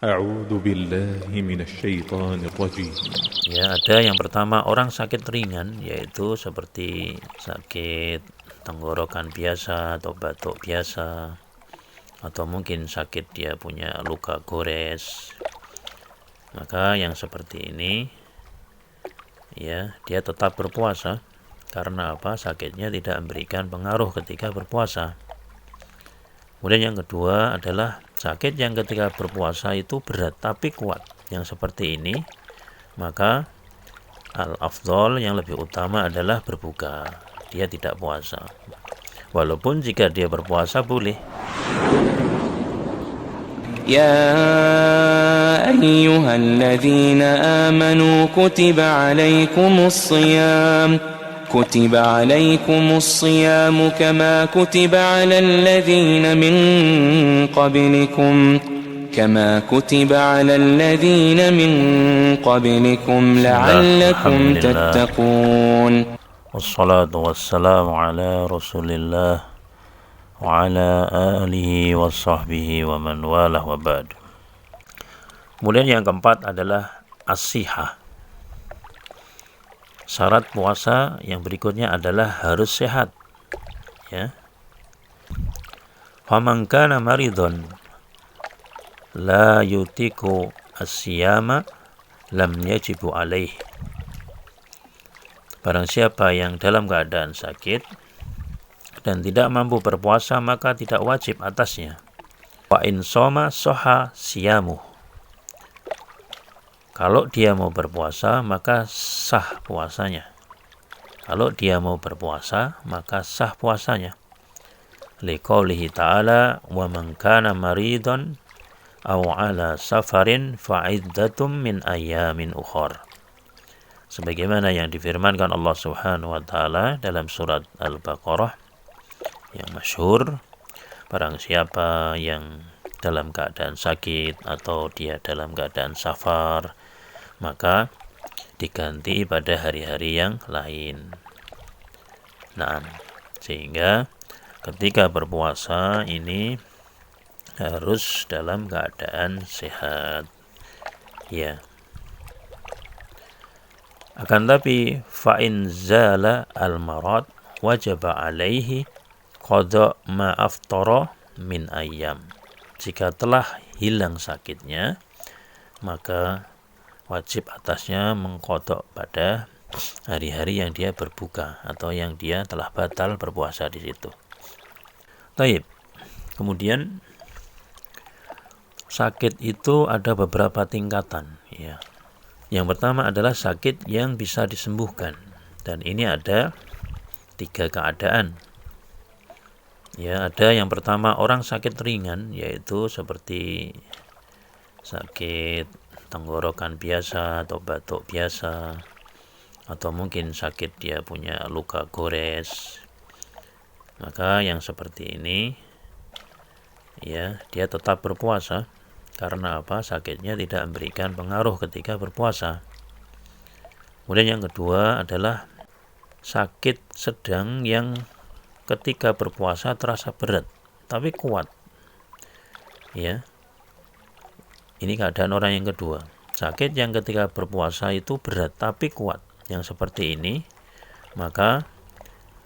أعوذ بالله من الشيطان الرجيم. Ya, ada yang pertama orang sakit ringan, yaitu seperti sakit tenggorokan biasa atau batuk biasa, atau mungkin sakit dia punya luka gores. Maka yang seperti ini, ya, dia tetap berpuasa. Karena apa? Sakitnya tidak memberikan pengaruh ketika berpuasa. Kemudian yang kedua adalah sakit yang ketika berpuasa itu berat tapi kuat. Yang seperti ini, maka al-afdol yang lebih utama adalah berbuka. Dia tidak puasa. Walaupun jika dia berpuasa boleh. يا أيها الذين آمنوا كتب عليكم الصيام كما كتب على الذين من قبلكم لعلكم تتقون. والصلاة والسلام على رسول الله وعلى آله وصحبه ومن والاه وبعد. Kemudian yang keempat adalah as-sihah. Syarat puasa yang berikutnya adalah harus sehat. Ya. Faman kana maridun la yutiku as-siyama lam yajibu alaih. Barang siapa yang dalam keadaan sakit dan tidak mampu berpuasa, maka tidak wajib atasnya. Wa in soma soha siyamu. Kalau dia mau berpuasa, maka sah puasanya. Kalau dia mau berpuasa, maka sah puasanya. Liqaulihi ta'ala, wa man kana maridun aw ala safarin fa'iddatum min ayyamin ukhar. Sebagaimana yang difirmankan Allah Subhanahu wa taala dalam surat Al-Baqarah yang masyhur, barang siapa yang dalam keadaan sakit atau dia dalam keadaan safar, maka diganti pada hari-hari yang lain. Nah, sehingga ketika berpuasa ini harus dalam keadaan sehat. Ya. Akan tapi fa'in zala al-marad wajaba alaihi qada ma aftara min ayyam. Jika telah hilang sakitnya, maka wajib atasnya mengqada pada hari-hari yang dia berbuka atau yang dia telah batal berpuasa di situ. Baik. Kemudian sakit itu ada beberapa tingkatan, ya. Yang pertama adalah sakit yang bisa disembuhkan, dan ini ada 3 keadaan. Ya, ada yang pertama orang sakit ringan, yaitu seperti sakit tenggorokan biasa atau batuk biasa, atau mungkin sakit dia punya luka gores. Maka yang seperti ini, ya, dia tetap berpuasa. Karena apa? Sakitnya tidak memberikan pengaruh ketika berpuasa. Kemudian yang kedua adalah sakit sedang yang ketika berpuasa terasa berat tapi kuat. Ya. Ini keadaan orang yang kedua. Sakit yang ketika berpuasa itu berat tapi kuat. Yang seperti ini, maka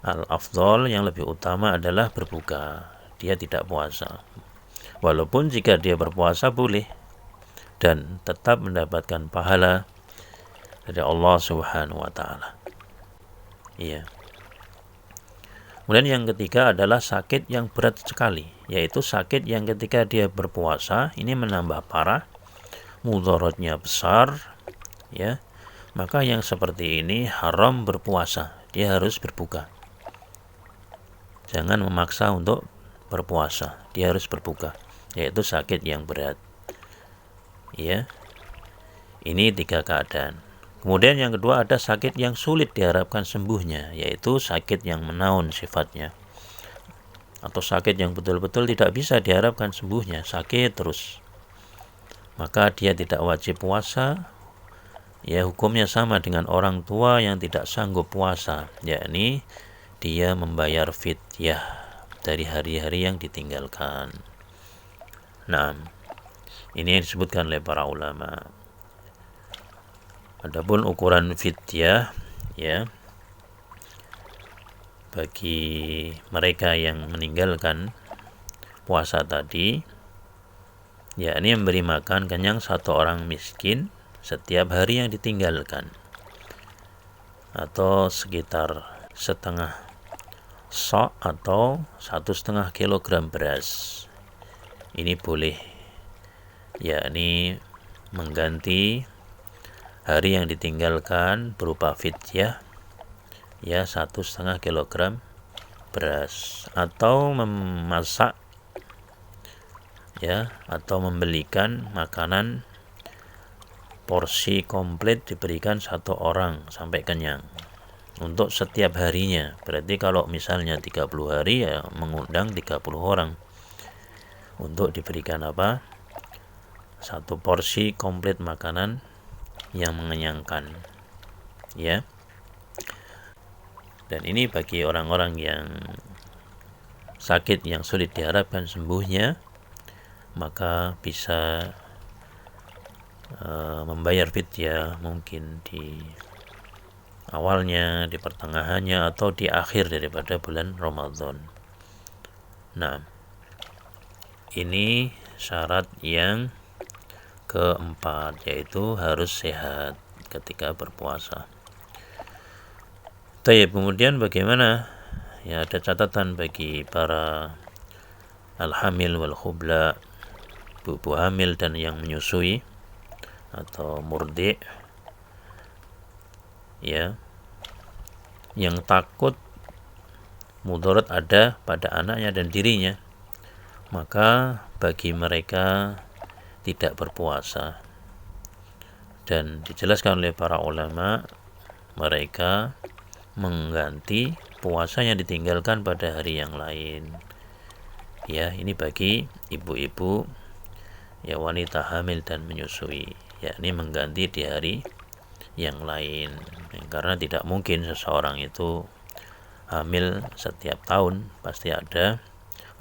al-afdol yang lebih utama adalah berbuka. Dia tidak puasa. Walaupun jika dia berpuasa boleh dan tetap mendapatkan pahala dari Allah Subhanahu wa taala. Iya. Kemudian yang ketiga adalah sakit yang berat sekali, yaitu sakit yang ketika dia berpuasa ini menambah parah, mudaratnya besar, ya. Maka yang seperti ini haram berpuasa, dia harus berbuka. Jangan memaksa untuk berpuasa, dia harus berbuka, yaitu sakit yang berat. Ya. Ini 3 keadaan. Kemudian yang kedua ada sakit yang sulit diharapkan sembuhnya, yaitu sakit yang menaun sifatnya. Atau sakit yang betul-betul tidak bisa diharapkan sembuhnya, sakit terus. Maka dia tidak wajib puasa. Ya, hukumnya sama dengan orang tua yang tidak sanggup puasa, yakni dia membayar fidyah dari hari-hari yang ditinggalkan. Nah, Ini yang disebutkan oleh para ulama. Adapun ukuran fidyah, ya, bagi mereka yang meninggalkan puasa tadi, yakni memberi makan kenyang satu orang miskin setiap hari yang ditinggalkan, atau sekitar setengah sok atau 1,5 kilogram beras. Ini boleh, yakni mengganti hari yang ditinggalkan berupa fidyah, ya, 1,5 kilogram beras, atau memasak, ya, atau membelikan makanan porsi komplit diberikan satu orang sampai kenyang untuk setiap harinya. Berarti kalau misalnya 30 hari, ya mengundang 30 orang untuk diberikan apa? Satu porsi komplit makanan yang mengenyangkan, ya. Dan ini bagi orang-orang yang sakit yang sulit diharapkan sembuhnya, maka bisa membayar fidyah mungkin di awalnya, di pertengahannya, atau di akhir daripada bulan Ramadan. Nah, ini syarat yang keempat, yaitu harus sehat ketika berpuasa. Kemudian bagaimana? Ya, ada catatan bagi para al-hamil wal khubla, ibu hamil dan yang menyusui atau murdi, ya, yang takut mudarat ada pada anaknya dan dirinya, maka bagi mereka tidak berpuasa. Dan dijelaskan oleh para ulama, mereka mengganti puasa yang ditinggalkan pada hari yang lain. Ya, ini bagi ibu-ibu, ya, wanita hamil dan menyusui, yakni mengganti di hari yang lain. Karena tidak mungkin seseorang itu hamil setiap tahun, pasti ada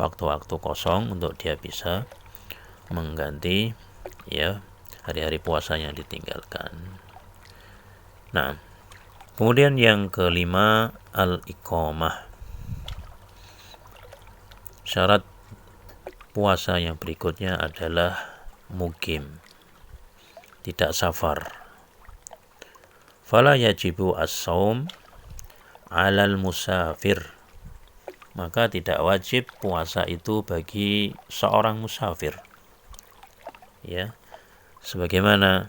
waktu-waktu kosong untuk dia bisa mengganti, ya, hari-hari puasa yang ditinggalkan. Nah, kemudian yang kelima, al-iqamah. Syarat puasa yang berikutnya adalah mukim, tidak safar. Fala yajibu as-saum 'alal musafir. Maka tidak wajib puasa itu bagi seorang musafir. Ya, sebagaimana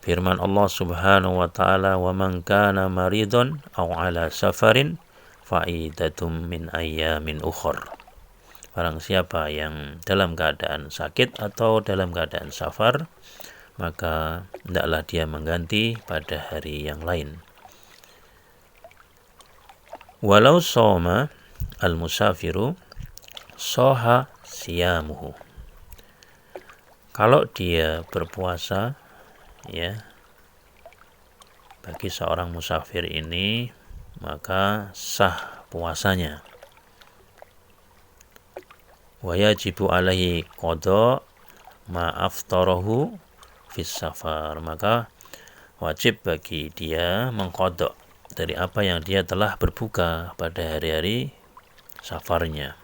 firman Allah Subhanahu wa taala, "Wa man kana maridun aw 'ala safarin fa'idatum min ayyamin ukhra." Barang siapa yang dalam keadaan sakit atau dalam keadaan safar, maka hendaklah dia mengganti pada hari yang lain. Walau shoma al-musafiru soha siyamuhu. Kalau dia berpuasa, ya, bagi seorang musafir ini, maka sah puasanya. Wa yajibu alaihi qada ma aftarahu fis safar. Maka wajib bagi dia mengqada dari apa yang dia telah berbuka pada hari-hari safarnya.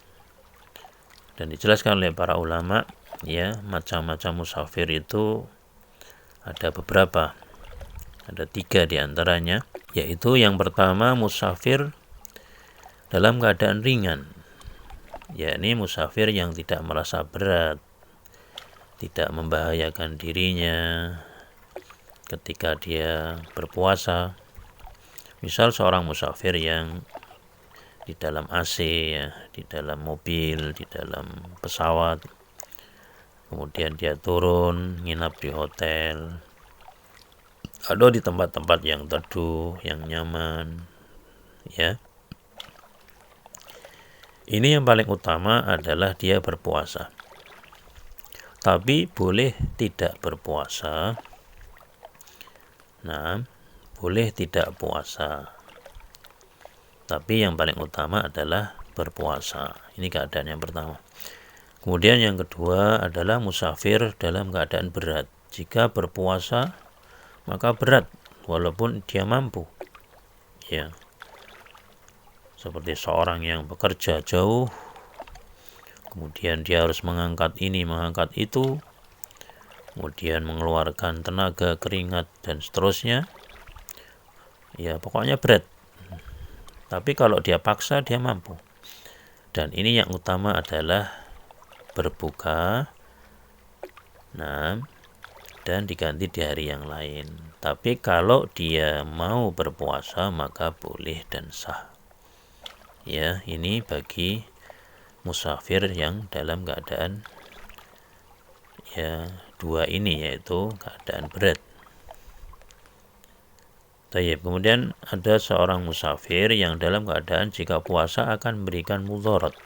Dan dijelaskan oleh para ulama, ya, macam-macam musafir itu ada beberapa, ada 3 diantaranya, yaitu yang pertama musafir dalam keadaan ringan, yakni musafir yang tidak merasa berat, tidak membahayakan dirinya ketika dia berpuasa. Misal seorang musafir yang di dalam AC, ya, di dalam mobil, di dalam pesawat, kemudian dia turun nginap di hotel atau di tempat-tempat yang teduh, yang nyaman, ya. Ini yang paling utama adalah dia berpuasa. Tapi boleh tidak berpuasa. Nah, boleh tidak puasa. Tapi yang paling utama adalah berpuasa. Ini keadaan yang pertama. Kemudian yang kedua adalah musafir dalam keadaan berat. Jika berpuasa maka berat walaupun dia mampu. Ya. Seperti seorang yang bekerja jauh, kemudian dia harus mengangkat ini, mengangkat itu, kemudian mengeluarkan tenaga, keringat, dan seterusnya. Ya, pokoknya berat. Tapi kalau dia paksa, dia mampu. Dan ini yang utama adalah berbuka, dan diganti di hari yang lain. Tapi kalau dia mau berpuasa, maka boleh dan sah. Ya, ini bagi musafir yang dalam keadaan dua ini, yaitu keadaan berat. Tayyib. Kemudian ada seorang musafir yang dalam keadaan jika puasa akan memberikan mudarat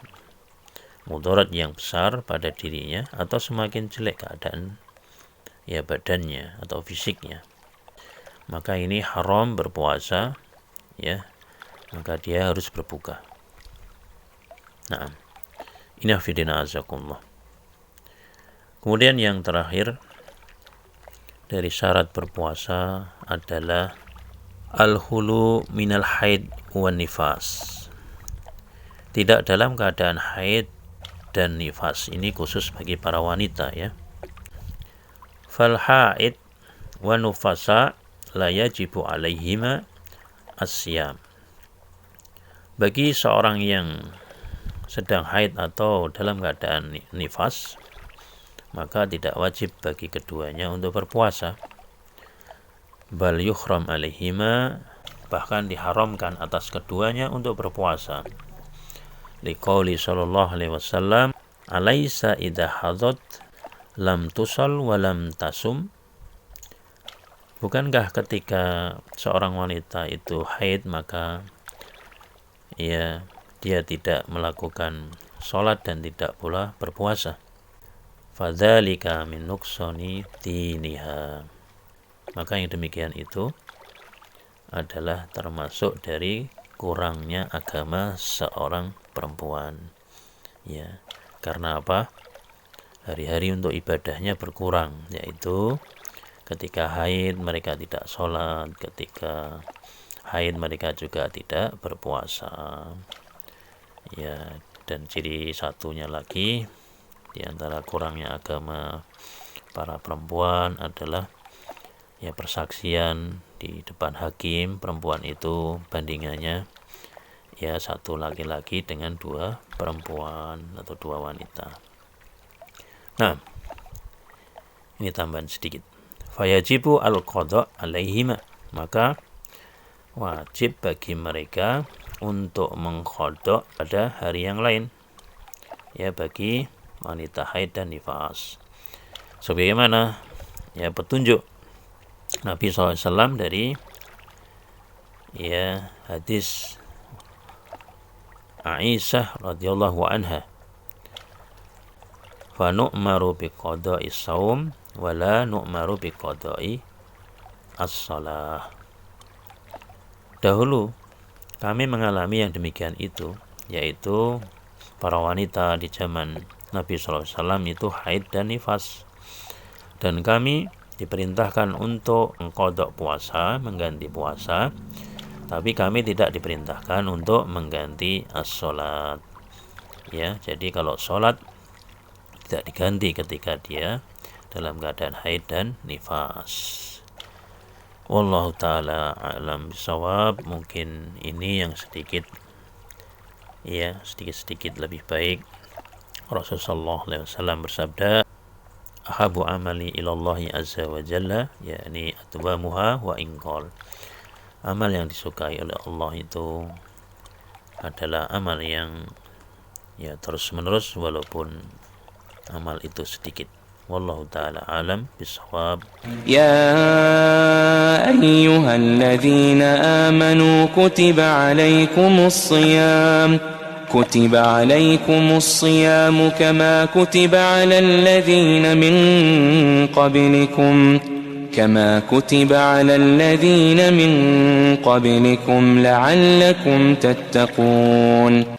yang besar pada dirinya atau semakin jelek keadaan badannya atau fisiknya, maka ini haram berpuasa, maka dia harus berbuka. Nah, ini afidina azakumullah. Kemudian yang terakhir dari syarat berpuasa adalah al-hulu minal haid wan nifas. Tidak dalam keadaan haid dan nifas. Ini khusus bagi para wanita, ya. Fal haid wa nufasa la yajibu alaihima asyam. Bagi seorang yang sedang haid atau dalam keadaan nifas, maka tidak wajib bagi keduanya untuk berpuasa. Bal yuhram alaihima, bahkan diharamkan atas keduanya untuk berpuasa. Liqauli sallallahu alaihi wasallam, alaisa idza hadat lam tusal wa lam tasum. Bukankah ketika seorang wanita itu haid maka dia tidak melakukan sholat dan tidak pula berpuasa. Fadzalika min nuqsani diniha. Maka yang demikian itu adalah termasuk dari kurangnya agama seorang perempuan. Ya, karena apa? Hari-hari untuk ibadahnya berkurang, yaitu ketika haid mereka tidak sholat, ketika haid mereka juga tidak berpuasa. Ya, dan ciri satunya lagi di antara kurangnya agama para perempuan adalah persaksian di depan hakim. Perempuan itu bandingannya satu laki-laki dengan dua perempuan atau dua wanita. Nah, ini tambahan sedikit. Fayajibu al-qadha alaihima, maka wajib bagi mereka untuk mengqadha pada hari yang lain, bagi wanita haid dan nifas. Sebagaimana petunjuk Nabi SAW dari hadis Aisyah radhiyallahu anha, fa nu'maru biqada'i shaum wa la nu'maru biqada'i as-shalah. Dahulu kami mengalami yang demikian itu, yaitu para wanita di zaman Nabi SAW itu haid dan nifas, dan kami diperintahkan untuk mengqadha puasa, mengganti puasa, tapi kami tidak diperintahkan untuk mengganti as-sholat. Jadi kalau sholat tidak diganti ketika dia dalam keadaan haid dan nifas. Wallahu ta'ala a'lam bishawab. Mungkin ini yang sedikit lebih baik. Rasulullah SAW bersabda, ahabu amali ilallahi azza wa jalla, yakni atwamuha wa inqal. Amal yang disukai oleh Allah itu adalah amal yang terus menerus walaupun amal itu sedikit. Wallahu ta'ala alam bisawab. Ya ayyuhalladzina amanu kutiba alaikumus siyam kama kutiba alal ladzina min qablikum la'allakum tattaqun.